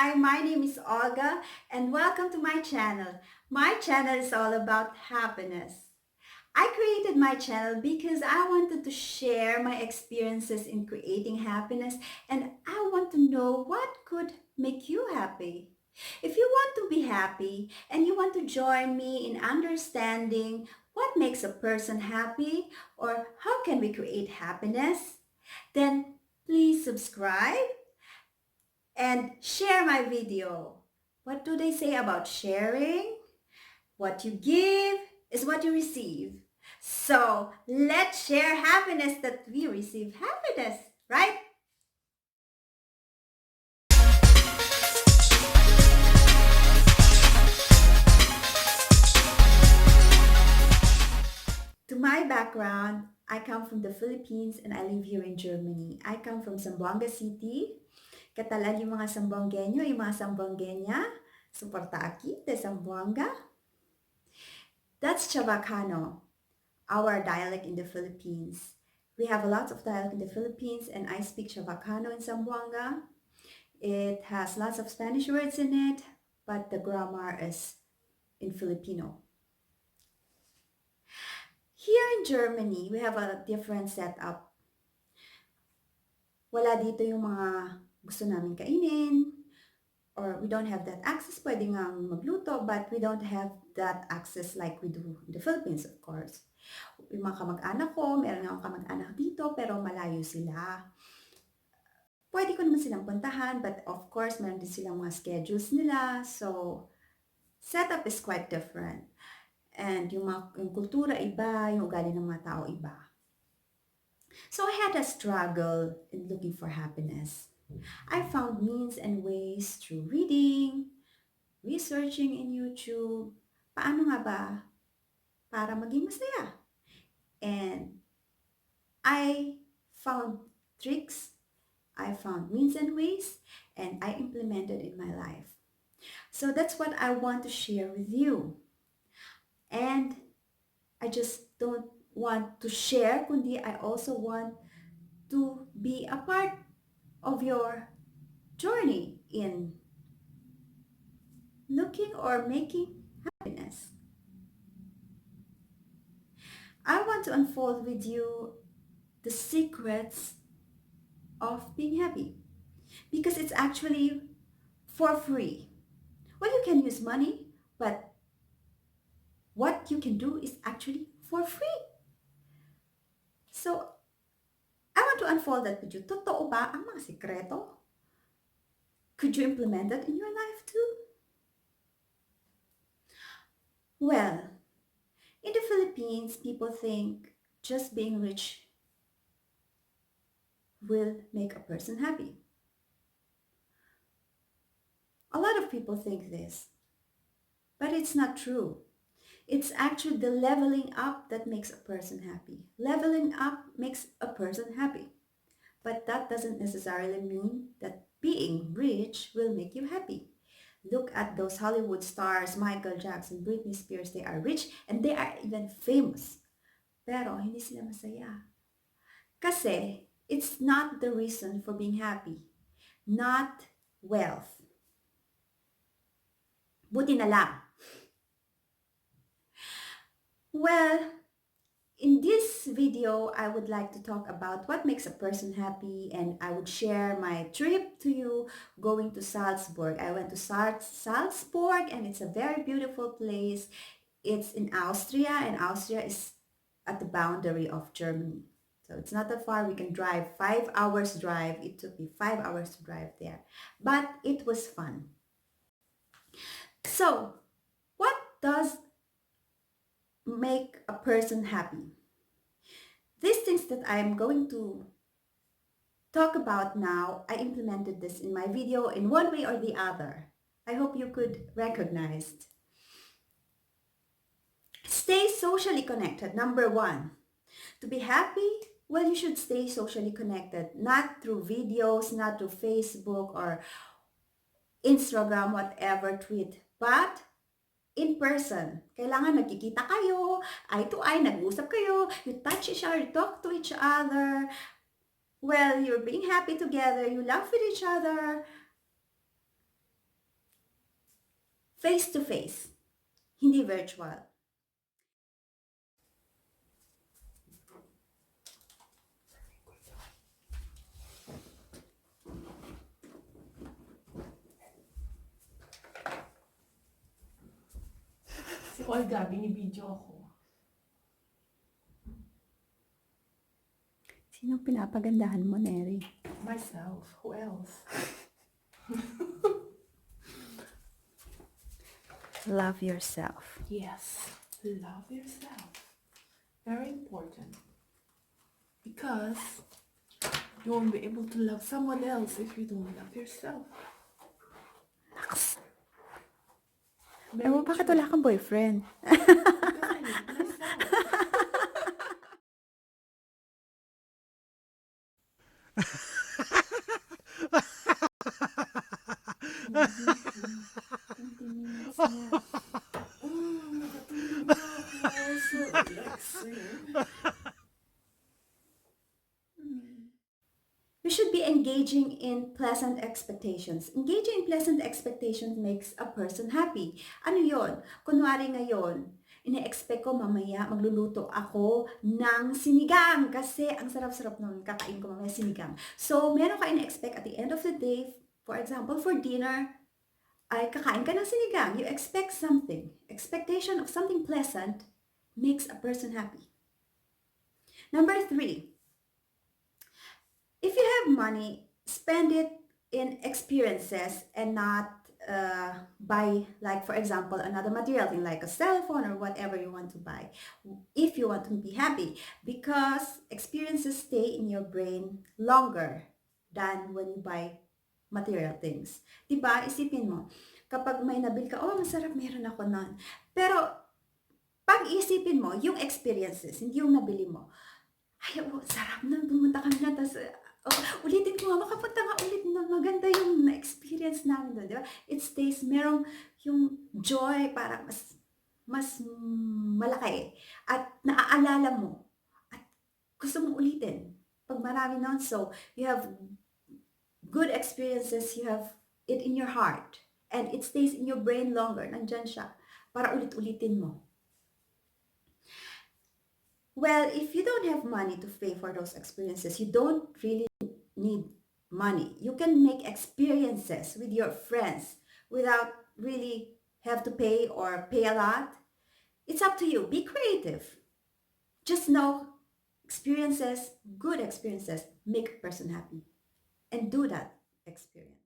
Hi, my name is Olga and welcome to my channel. My channel is all about happiness. I created my channel because I wanted to share my experiences in creating happiness and I want to know what could make you happy. If you want to be happy and you want to join me in understanding what makes a person happy or how can we create happiness, then please subscribe and share my video. What do they say about sharing? What you give is what you receive. So let's share happiness that we receive happiness, right? To my background, I come from the Philippines and I live here in Germany. I come from Zamboanga City. Katalan yung mga Zamboangueño, yung mga Zamboangueña. Suporta aquí de Zamboanga. That's Chavacano, our dialect in the Philippines. We have a lot of dialect in the Philippines and I speak Chavacano in Zamboanga. It has lots of Spanish words in it, but the grammar is in Filipino. Here in Germany, we have a different setup. Wala dito yung mga gusto namin kainin, or we don't have that access. Pwede nga magluto, but we don't have that access like we do in the Philippines, of course. Yung mga kamag-anak ko, meron nga akong kamag-anak dito, pero malayo sila. Pwede ko naman silang puntahan, but of course, meron din silang mga schedules nila. So, setup is quite different. And yung kultura iba, yung ugali ng mga tao iba. So, I had a struggle in looking for happiness. I found means and ways through reading, researching in YouTube, paano nga ba para maging masaya. And I found tricks, I found means and ways, and I implemented in my life. So that's what I want to share with you. And I just don't want to share, kundi I also want to be a part of your journey in looking or making happiness. I want to unfold with you the secrets of being happy because it's actually for free. Well, you can use money, but what you can do is actually for free. So, I want to unfold that with you. Totoo ba ang mga sikreto? Could you implement that in your life too? Well, in the Philippines, people think just being rich will make a person happy. A lot of people think this, but it's not true. It's actually the leveling up that makes a person happy. Leveling up makes a person happy. But that doesn't necessarily mean that being rich will make you happy. Look at those Hollywood stars, Michael Jackson, Britney Spears. They are rich and they are even famous. Pero hindi sila masaya. Kasi it's not the reason for being happy. Not wealth. Buti na lang. Well, in this video, I would like to talk about what makes a person happy and I would share my trip to you going to Salzburg. I went to Salzburg and it's a very beautiful place. It's in Austria and Austria is at the boundary of Germany. So it's not that far. We can drive 5 hours drive. It took me 5 hours to drive there. But it was fun. So what does make a person happy? These things that I'm going to talk about now, I implemented this in my video in one way or the other. I hope you could recognize it. Stay socially connected, number one. To be happy, well, you should stay socially connected, not through videos, not through Facebook or Instagram, whatever, tweet, but in person. Kailangan nagkikita kayo, eye to eye, nag-usap kayo, you touch each other, you talk to each other. Well, you're being happy together, you laugh with each other. face to face, hindi virtual. Si Olga, binibidyo ako. Sino pinapagandahan mo, Neri? Myself. Who else? Love yourself. Yes. Love yourself. Very important. Because you won't be able to love someone else if you don't love yourself. Naks. Very Ewan, bakit true. wala kang boyfriend? Because I love myself. Nakatulog na ako. So relaxing. We should be engaging in pleasant expectations. Engaging in pleasant expectations makes a person happy. Ano yon? Kunwari ngayon, ine-expect ko mamaya magluluto ako ng sinigang kasi ang sarap-sarap nun, kakain ko mamaya sinigang. So, meron ka ine-expect at the end of the day, for example, for dinner, ay kakain ka ng sinigang. You expect something. Expectation of something pleasant makes a person happy. Number 3, if you have money, spend it in experiences and not buy, like for example, another material thing like a cell phone or whatever you want to buy if you want to be happy, because experiences stay in your brain longer than when you buy material things. Diba? Isipin mo, kapag may nabil ka, oh, masarap, meron ako nun. Pero, pag isipin mo, yung experiences, hindi yung nabili mo, ay, oh, sarap na, pumunta kami na, tapos, ulitin ko nga, makapunta nga ulit na, maganda yung na-experience namin doon, di ba? It stays, merong yung joy, parang mas malaki, at naaalala mo, at gusto mong ulitin, pag marami nun, so, you have good experiences, you have it in your heart, and it stays in your brain longer, nandyan siya, para ulit-ulitin mo. Well, if you don't have money to pay for those experiences, you don't really need money. You can make experiences with your friends without really have to pay or pay a lot. It's up to you. Be creative. Just know experiences, good experiences, make a person happy. And do that experience.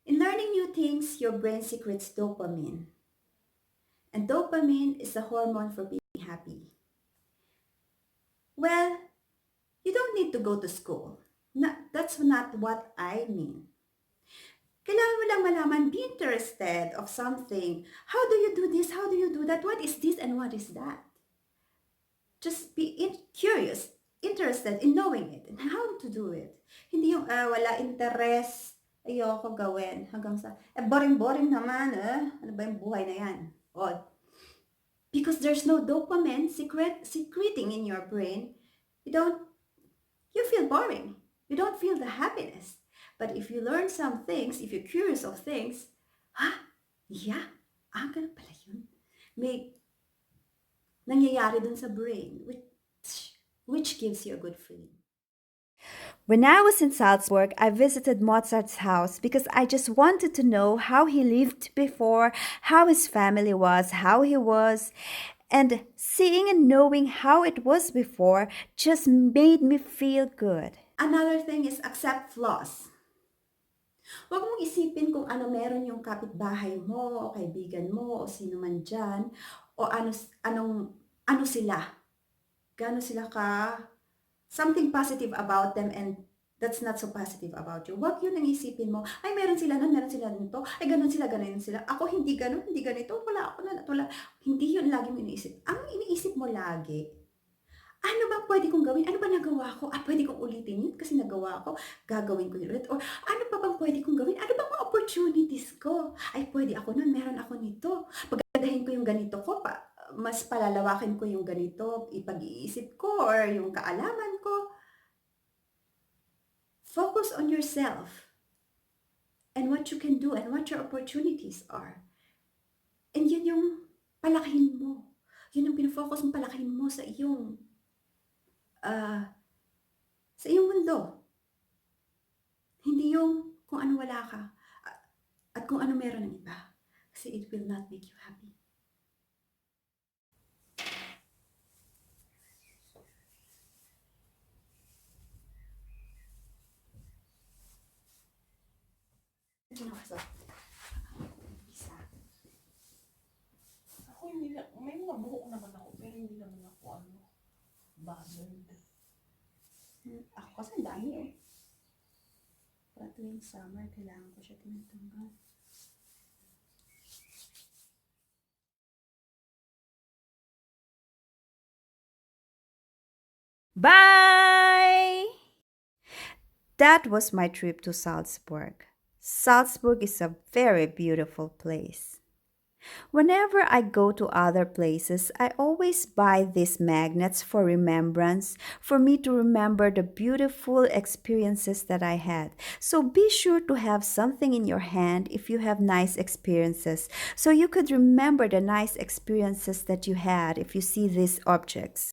In learning new things, your brain secretes dopamine. And dopamine is a hormone for being happy. Well, you don't need to go to school. That's not what I mean. Kailangan mo lang malaman, be interested of something. How do you do this? How do you do that? What is this and what is that? Just be curious, interested in knowing it and how to do it. Hindi yung wala interest, ayoko gawin. Hanggang sa, boring-boring naman, ano ba yung buhay na yan? Oh, because there's no dopamine secreting in your brain, you feel boring. You don't feel the happiness. But if you learn some things, if you're curious of things, yeah, ganun pala yun. May nangyayari dun sa brain, which gives you a good feeling. When I was in Salzburg, I visited Mozart's house because I just wanted to know how he lived before, how his family was, how he was. And seeing and knowing how it was before just made me feel good. Another thing is accept flaws. Huwag mong isipin kung ano meron yung kapitbahay mo o kaibigan mo o sino man dyan o ano sila. Gano sila ka something positive about them and that's not so positive about you. Huwag yun ang isipin mo, ay meron sila nun, meron sila nito, ay ganun sila, ganun sila. Ako hindi ganun, hindi ganito, wala ako na, wala. Hindi yun lagi mo iniisip. Ang iniisip mo lagi, ano ba pwede kong gawin? Ano ba nagawa ko? Pwede kong ulitin yun kasi nagawa ko. Gagawin ko yun ulit. Or ano pa bang pwede kong gawin? Ano bang mga opportunities ko? Ay, pwede ako nun. Meron ako nito. Pagdadahin ko yung ganito ko pa. Mas palalawakin ko yung ganito, ipag-iisip ko or yung kaalaman ko. Focus on yourself and what you can do and what your opportunities are. And yun yung palakihin mo. Yun yung pinafocus mo, palakihin mo ah, sa iyong mundo. Hindi yung kung ano wala ka at kung ano meron ng iba. Kasi it will not make you happy. Ako hindi na, may mga buhok naman ako, pero hindi naman ako bothered. Ako kasi ang dami eh. Para tuwing summer, kailangan ko siya tinatanggal. Bye! That was my trip to Salzburg. Salzburg is a very beautiful place. Whenever I go to other places, I always buy these magnets for remembrance, for me to remember the beautiful experiences that I had. So be sure to have something in your hand if you have nice experiences, so you could remember the nice experiences that you had if you see these objects.